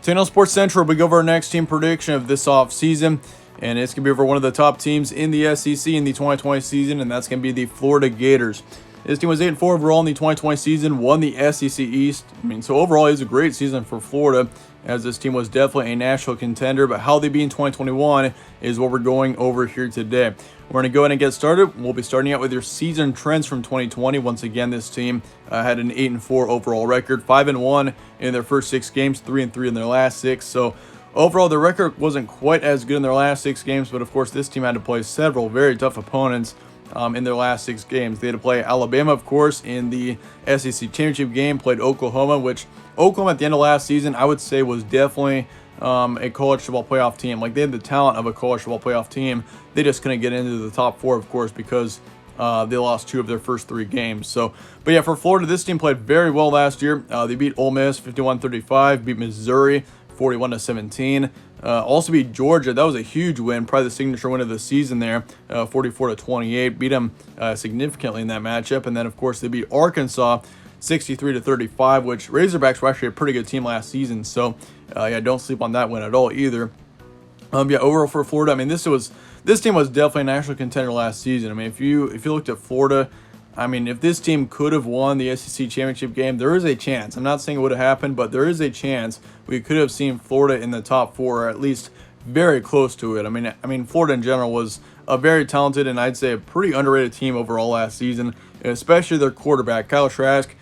Channel Sports Central, we go over our next team prediction of this offseason, and it's going to be over one of the top teams in the SEC in the 2020 season, and that's going to be the Florida Gators. This team was 8-4 overall in the 2020 season, won the SEC East. So overall, it was a great season for Florida, as this team was definitely a national contender, but how they be in 2021 is what we're going over here today. We're going to go ahead and get started. We'll be starting out with your season trends from 2020. Once again, this team had an 8-4 overall record, 5-1 in their first 6 games, 3-3 in their last 6. So overall, the record wasn't quite as good in their last 6 games, but of course, this team had to play several very tough opponents in their last 6 games. They had to play Alabama, of course, in the SEC championship game, played Oklahoma, which Oklahoma at the end of last season, I would say, was definitely a college football playoff team. Like, they had the talent of a college football playoff team. They just couldn't get into the top 4, of course, because they lost 2 of their first 3 games. But yeah, for Florida, this team played very well last year. They beat Ole Miss 51-35, beat Missouri 41-17. Also beat Georgia. That was a huge win, probably the signature win of the season there, 44-28. Beat them significantly in that matchup. And then, of course, they beat Arkansas 63-35, which Razorbacks were actually a pretty good team last season. So, yeah, don't sleep on that win at all either. Yeah, overall for Florida, this team was definitely a national contender last season. If you looked at Florida, if this team could have won the SEC championship game, there is a chance. I'm not saying it would have happened, but there is a chance we could have seen Florida in the top 4, or at least very close to it. Florida in general was a very talented and I'd say a pretty underrated team overall last season, especially their quarterback, Kyle Trask.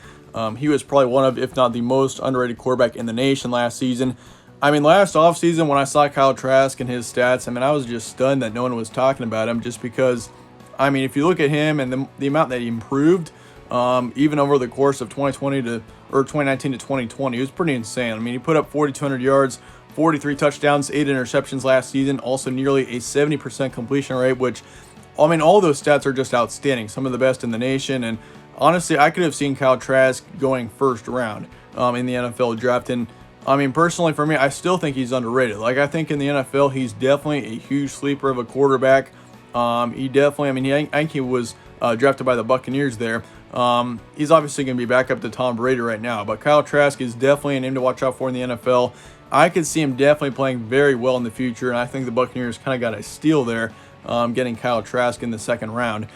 He was probably one of, if not the most underrated quarterback in the nation last season. Last offseason when I saw Kyle Trask and his stats, I was just stunned that no one was talking about him, just because, if you look at him and the amount that he improved, even over the course of 2019 to 2020, it was pretty insane. He put up 4,200 yards, 43 touchdowns, 8 interceptions last season, also nearly a 70% completion rate, which, all those stats are just outstanding, some of the best in the nation. And honestly, I could have seen Kyle Trask going first round in the NFL draft. And personally for me, I still think he's underrated. I think in the NFL, he's definitely a huge sleeper of a quarterback. He definitely, I think he was drafted by the Buccaneers there. He's obviously going to be back up to Tom Brady right now, but Kyle Trask is definitely a name to watch out for in the NFL. I could see him definitely playing very well in the future, and I think the Buccaneers kind of got a steal there, getting Kyle Trask in the 2nd round.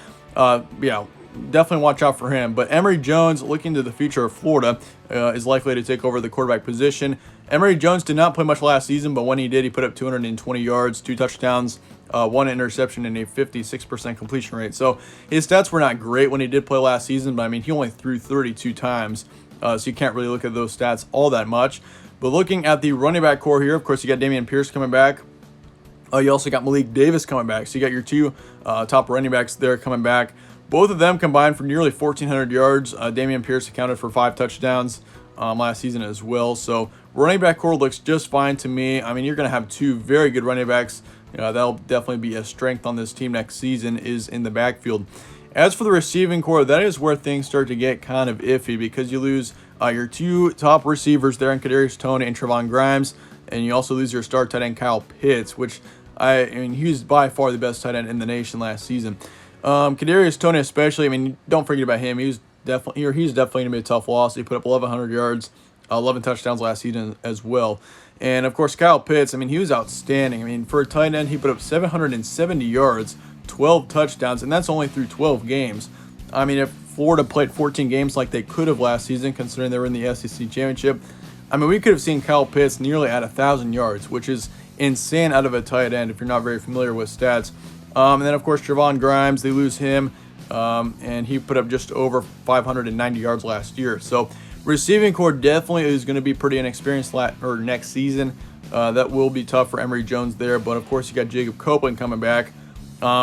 Yeah, definitely watch out for him. But Emory Jones, looking to the future of Florida, is likely to take over the quarterback position. Emory Jones did not play much last season, but when he did, he put up 220 yards, 2 touchdowns, 1 interception, and a 56% completion rate. So his stats were not great when he did play last season, but he only threw 32 times, so you can't really look at those stats all that much. But looking at the running back core here, of course, you got Dameon Pierce coming back. You also got Malik Davis coming back. So you got your 2 top running backs there coming back. Both of them combined for nearly 1,400 yards. Dameon Pierce accounted for 5 touchdowns last season as well. So running back core looks just fine to me. You're going to have 2 very good running backs. That'll definitely be a strength on this team next season, is in the backfield. As for the receiving core, that is where things start to get kind of iffy, because you lose your 2 top receivers there in Kadarius Toney and Trevon Grimes, and you also lose your star tight end Kyle Pitts, which he was by far the best tight end in the nation last season. Kadarius Toney especially, don't forget about him. He's definitely going to be a tough loss. He put up 1,100 yards, 11 touchdowns last season as well. And of course, Kyle Pitts, he was outstanding. For a tight end, he put up 770 yards, 12 touchdowns, and that's only through 12 games. If Florida played 14 games like they could have last season, considering they were in the SEC championship, we could have seen Kyle Pitts nearly at 1,000 yards, which is insane out of a tight end if you're not very familiar with stats. And then, of course, Trevon Grimes, they lose him, and he put up just over 590 yards last year. So receiving core definitely is going to be pretty inexperienced next season. That will be tough for Emory Jones there. But, of course, you got Jacob Copeland coming back,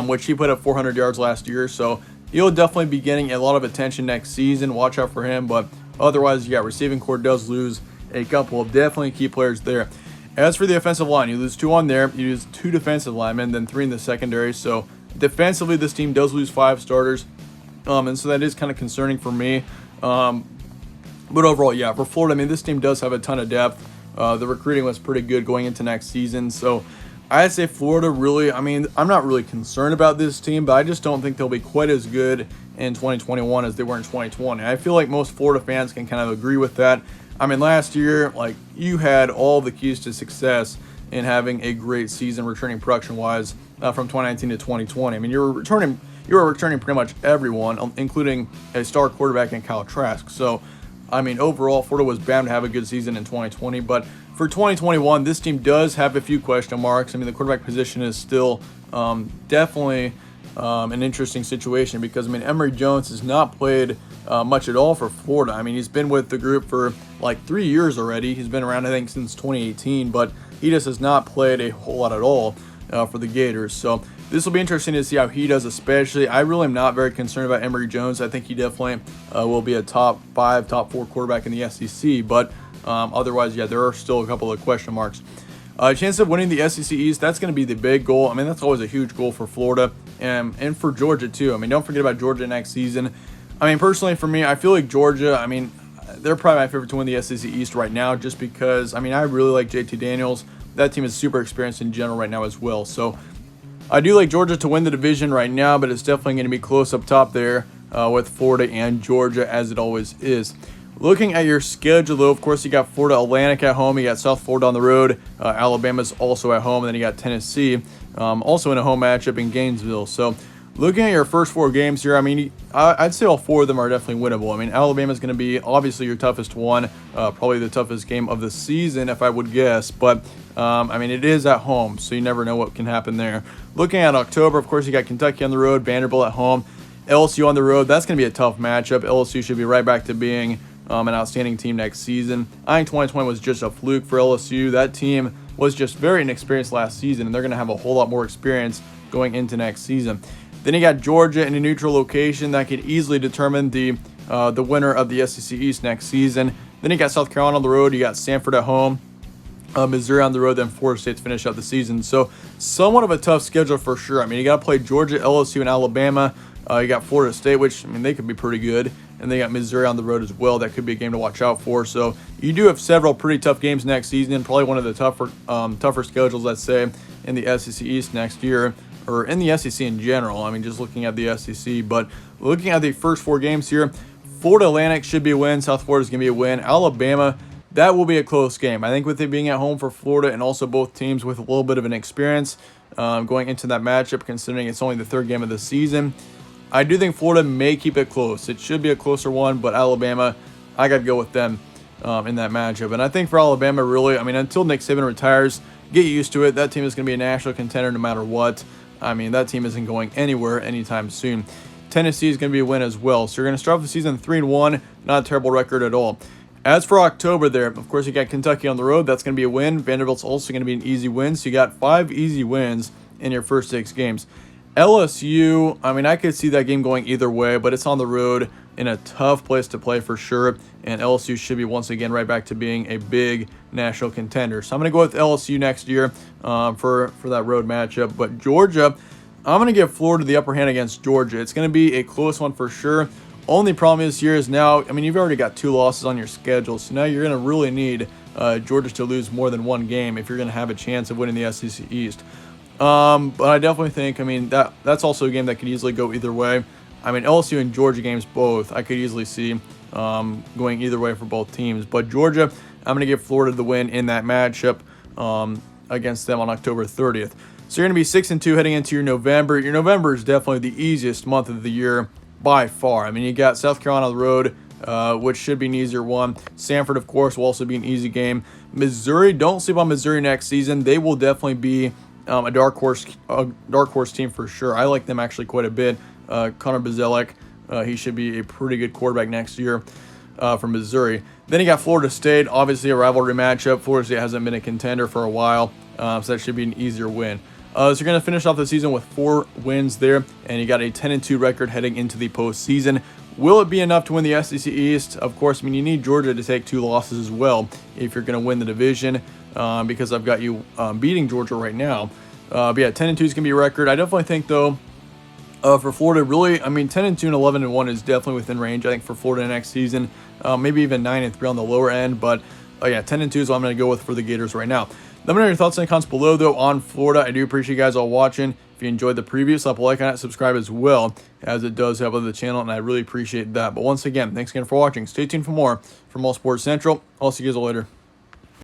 which he put up 400 yards last year. So he'll definitely be getting a lot of attention next season. Watch out for him. But otherwise, yeah, receiving core does lose a couple of definitely key players there. As for the offensive line, you lose 2 on there. You lose 2 defensive linemen, then 3 in the secondary. So defensively, this team does lose 5 starters. And so that is kind of concerning for me. But overall, yeah, for Florida, this team does have a ton of depth. The recruiting was pretty good going into next season. So I'd say Florida really, I'm not really concerned about this team, but I just don't think they'll be quite as good in 2021 as they were in 2020. I feel like most Florida fans can kind of agree with that. I mean, last year, like, you had all the keys to success in having a great season returning production-wise from 2019 to 2020. I mean, you were returning pretty much everyone, including a star quarterback in Kyle Trask. So, I mean, overall, Florida was bound to have a good season in 2020. But for 2021, this team does have a few question marks. I mean, the quarterback position is still definitely an interesting situation because, I mean, Emory Jones has not played much at all for Florida. I mean, he's been with the group for like 3 years already. He's been around, I think, since 2018, but he just has not played a whole lot at all for the Gators. So this will be interesting to see how he does, especially. I really am not very concerned about Emory Jones. I think he definitely will be a top 5, top 4 quarterback in the SEC, but otherwise, yeah, there are still a couple of question marks. Chance of winning the SEC East, that's going to be the big goal. I mean, that's always a huge goal for Florida and for Georgia, too. I mean, don't forget about Georgia next season. I mean, personally, for me, I feel like Georgia, I mean, they're probably my favorite to win the SEC East right now just because, I mean, I really like JT Daniels. That team is super experienced in general right now as well. So I do like Georgia to win the division right now, but it's definitely going to be close up top there with Florida and Georgia, as it always is. Looking at your schedule, though, of course, you got Florida Atlantic at home. You got South Florida on the road. Alabama's also at home. And then you got Tennessee also in a home matchup in Gainesville. So looking at your first 4 games here, I mean, I'd say all 4 of them are definitely winnable. I mean, Alabama's going to be obviously your toughest one, probably the toughest game of the season, if I would guess. But, I mean, it is at home, so you never know what can happen there. Looking at October, of course, you got Kentucky on the road, Vanderbilt at home, LSU on the road. That's going to be a tough matchup. LSU should be right back to being an outstanding team next season. I think 2020 was just a fluke for LSU. That team was just very inexperienced last season, and they're going to have a whole lot more experience going into next season. Then you got Georgia in a neutral location that could easily determine the winner of the SEC East next season. Then you got South Carolina on the road. You got Stanford at home, Missouri on the road, then Florida State to finish out the season. So somewhat of a tough schedule for sure. I mean, you got to play Georgia, LSU, and Alabama. You got Florida State, which, I mean, they could be pretty good. And they got Missouri on the road as well. That could be a game to watch out for. So you do have several pretty tough games next season. Probably one of the tougher schedules, let's say, in the SEC East next year, or in the SEC in general. I mean, just looking at the SEC. But looking at the first 4 games here, Florida Atlantic should be a win. South Florida's going to be a win. Alabama, that will be a close game. I think with it being at home for Florida and also both teams with a little bit of an experience going into that matchup, considering it's only the 3rd game of the season, I do think Florida may keep it close. It should be a closer one, but Alabama, I got to go with them in that matchup. And I think for Alabama, really, I mean, until Nick Saban retires, get used to it. That team is going to be a national contender no matter what. I mean, that team isn't going anywhere anytime soon. Tennessee is going to be a win as well. So you're going to start off the season 3-1, not a terrible record at all. As for October there, of course, you got Kentucky on the road. That's going to be a win. Vanderbilt's also going to be an easy win. So you got 5 easy wins in your first 6 games. LSU, I mean, I could see that game going either way, but it's on the road in a tough place to play for sure, and LSU should be once again right back to being a big national contender. So I'm going to go with LSU next year for that road matchup. But Georgia, I'm going to give Florida the upper hand against Georgia. It's going to be a close one for sure. Only problem is here is now, I mean, you've already got 2 losses on your schedule, so now you're going to really need Georgia to lose more than 1 game if you're going to have a chance of winning the SEC East. But I definitely think, I mean, that's also a game that could easily go either way. I mean, LSU and Georgia games both, I could easily see going either way for both teams. But Georgia, I'm going to give Florida the win in that matchup against them on October 30th. So you're going to be 6-2 heading into your November. Your November is definitely the easiest month of the year by far. I mean, you got South Carolina on the road, which should be an easier one. Stanford, of course, will also be an easy game. Missouri, don't sleep on Missouri next season. They will definitely be a dark horse team for sure. I like them actually quite a bit. Connor Bazelak, he should be a pretty good quarterback next year for Missouri. Then you got Florida State, obviously a rivalry matchup. Florida State hasn't been a contender for a while, so that should be an easier win. So you're going to finish off the season with 4 wins there, and you got a 10-2 record heading into the postseason. Will it be enough to win the SEC East? Of course, I mean, you need Georgia to take 2 losses as well if you're going to win the division, because I've got you beating Georgia right now. But yeah, 10-2 is going to be a record. I definitely think, though, for Florida, really, I mean, 10-2 and 11-1 is definitely within range, I think, for Florida next season. Maybe even 9-3 on the lower end, but yeah, 10-2 is what I'm going to go with for the Gators right now. Let me know your thoughts in the comments below, though, on Florida. I do appreciate you guys all watching. If you enjoyed the preview, slap a like on it, subscribe as well, as it does help out the channel, and I really appreciate that. But once again, thanks again for watching. Stay tuned for more from All Sports Central. I'll see you guys later.